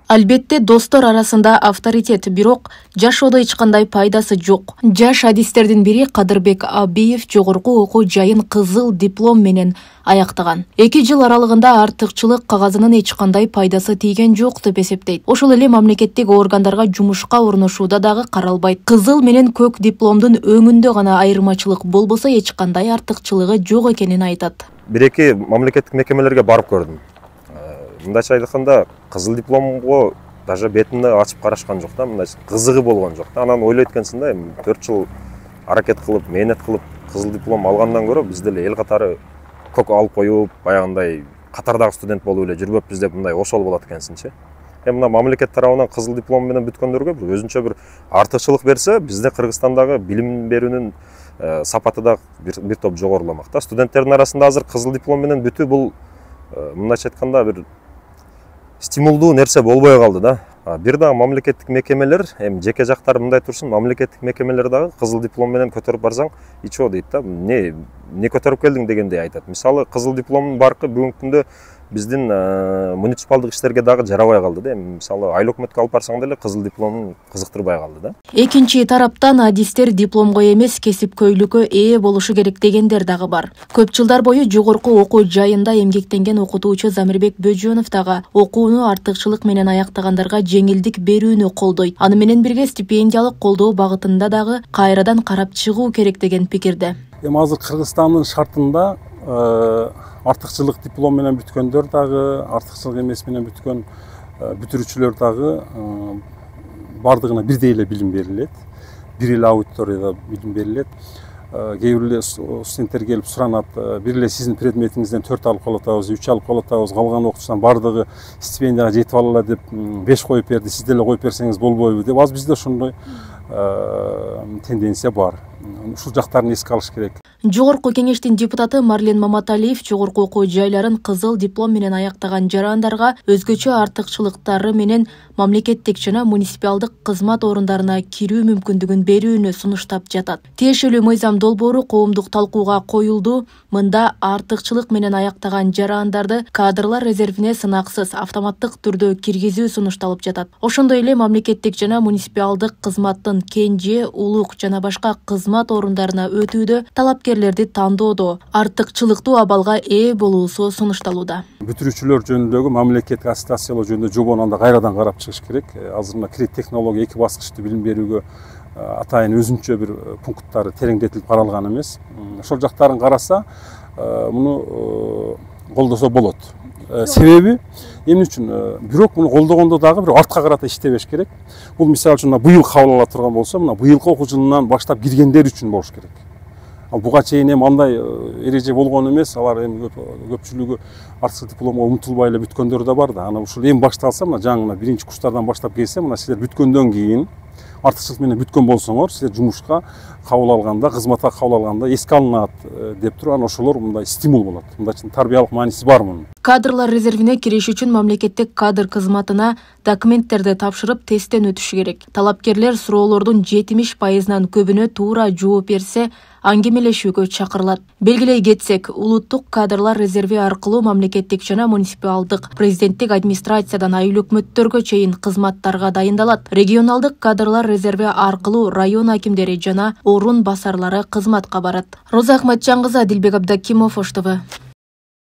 Албетте достор арасында авторитет, бирок жашоодо эч кандай пайдасы жок. Жаш адистердин бири Кадырбек Абиев жогорку окуу жайын кызыл диплом менен аяктаган. 2 жыл аралыгында артыкчылык кагазынын эч кандай пайдасы тийген жок деп эсептейт. Ошол эле мамлекеттик органдарга жумушка орношууда дагы каралбайт. Кызыл менен көк дипломдун өңүндө гана айырмачылык болбосо эч кандай артыкчылыгы жок экенин айтат. Бир-эки мамлекеттик мекемелерге барып көрдүм. Мындайча айтканда, кызыл дипломго даже бетинде ачып карашкан жок да, мындай кызыгы болгон жок да. Анан ойлойт экенсиң да, 4 жыл аракет кылып, мээнет кылып кызыл диплом алгандан көрө биз деле эл катары көк алып коюп, баягындай катардагы студент болуп эле жүрбөппүз деп мындай ошол болот экенсиңчи. Мына мамлекет тарабынан кызыл диплом менен бүткөндөргө бир өзүнчө бир артыкчылык берсе, бизде Кыргызстандагы билим берүүнүн сапаты да бир топ жогоруламак да. Студенттердин арасында азыр кызыл диплом менен бүтүү бул мындайча айтканда бир стимулдуу нерсе болбой калды да. Бир дагы мамлекеттик мекемелер, жеке жактар мындай турсун, мамлекеттик мекемелер дагы кызыл диплом менен көтөрүп барсаң, ичо дейт да, не көтөрүп келдиң дегендей айтат. Мисалы, кызыл дипломдун баркы бүгүнкү күндө биздин муниципалдык иштерге дагы жарабай калды да. Мисалы, айыл өкмөткө алып барсаң деле кызыл дипломун кызыктырбай калды да. Экинчи тараптан адистер дипломго эмес, кесипкөйлүккө ээ болушу керек дегендер дагы бар. Көп жылдар бою жогорку окуу жайында эмгектенген окутуучу Замирбек Бөжөнов дагы окууну артыкчылык менен аяктагандарга жеңилдик берүүнү колдойт. Аны менен бирге стипендиялык колдоо багытында дагы кайрадан карап чыгуу керек деген пикирде. Азыр Кыргызстандын шартында артыкчылык диплом менен бүткөндөр дагы, артыкчылык эмес менен бүткөн бүтүрүүчүлөр дагы бардыгына бирдей эле билим берилет. Бир эле аудиторияда билим берилет. Кээ бир эле студенттер келип суранат, бир эле сиздин предметиңизден 4 алып кала атабыз, 3 алып кала атабыз, калган окуучудан бардыгы стипендияга жетип алалы деп 5 коюп берди, сиз деле коюп берсеңиз болбойбу деп. Азыр бизде ошондой тенденция бар. Ушул жактарын эске алыш керек. Жогорку кеңештин депутаты Марлен Маматалиев жогорку окуу жайларын кызыл диплом менен аяктаган жарандарга өзгөчө артыкчылыктары менен мамлекеттик жана муниципалдык кызмат орундарына кирүү мүмкүндүгүн берүүнү сунуштап жатат. Тиешелүү мыйзам долбоору коомдук талкууга коюлду. Мында артыкчылык менен аяктаган жарандарды кадрлар резервине сынаксыз автоматтык түрдө киргизүү сунушталып жатат. Ошондой эле мамлекеттик жана муниципалдык кызматтын кенже, улук жана башка кызмат орундарына өтүүдө талапкерлерди тандоодо артыкчылыктуу абалга ээ болуусу сунушталууда. Бүтүрүүчүлөр жөнүндөгү мамлекеттик аттестациялоо жөнүндө жобону анда кайрадан карап чыгыш керек. Азыр мына кредит технология 2 баскычтуу билим берүүгө атайын өзүнчө бир пункттары тереңдетилип каралган эмес. Ошол жактарын караса, муну колдосо болот. Себеби эмне үчүн? Бирок муну колдогондо дагы бир артка карата иштебеш керек. Бул мисалы үчүн быйыл кабыл ала турган болсо, мына быйылкы окуу жылынан баштап киргендер үчүн болуш керек. Буга чейин андай эреже болгон эмес, алар көпчүлүгү артыкчылык дипломго умтулбай эле бүткөндөр да бар да. Аны ушул эми башталса, мына жаңы биринчи курстардан баштап келсе, мына силер бүткөндөн кийин артыкчылык менен бүткөн болсоңор, силер жумушка кабыл алганда, кызматка кабыл алганда эске алынат деп туруп, ошолор мындай стимул болот. Мындай тарбиялык мааниси бар мунун. Кадрлар резервине кириш үчүн мамлекеттик кадр кызматына документтерди тапшырып тесттен өтүшү керек. Талапкерлер суроолордун 70%-нан көбүнө туура жооп берсе, аңгемелешүүгө чакырылат. Белгилей кетсек, улуттук кадрлар резерви аркылуу мамлекеттик жана муниципалдык президенттик администрациядан айыл өкмөттөргө чейин кызматтарга дайындалат. Регионалдык кадрлар резерви аркылуу район акимдери жана орун басарлары кызматка барат. Роза Ахматжан кызы, Дилбек Абдакимов, Ош ТВ.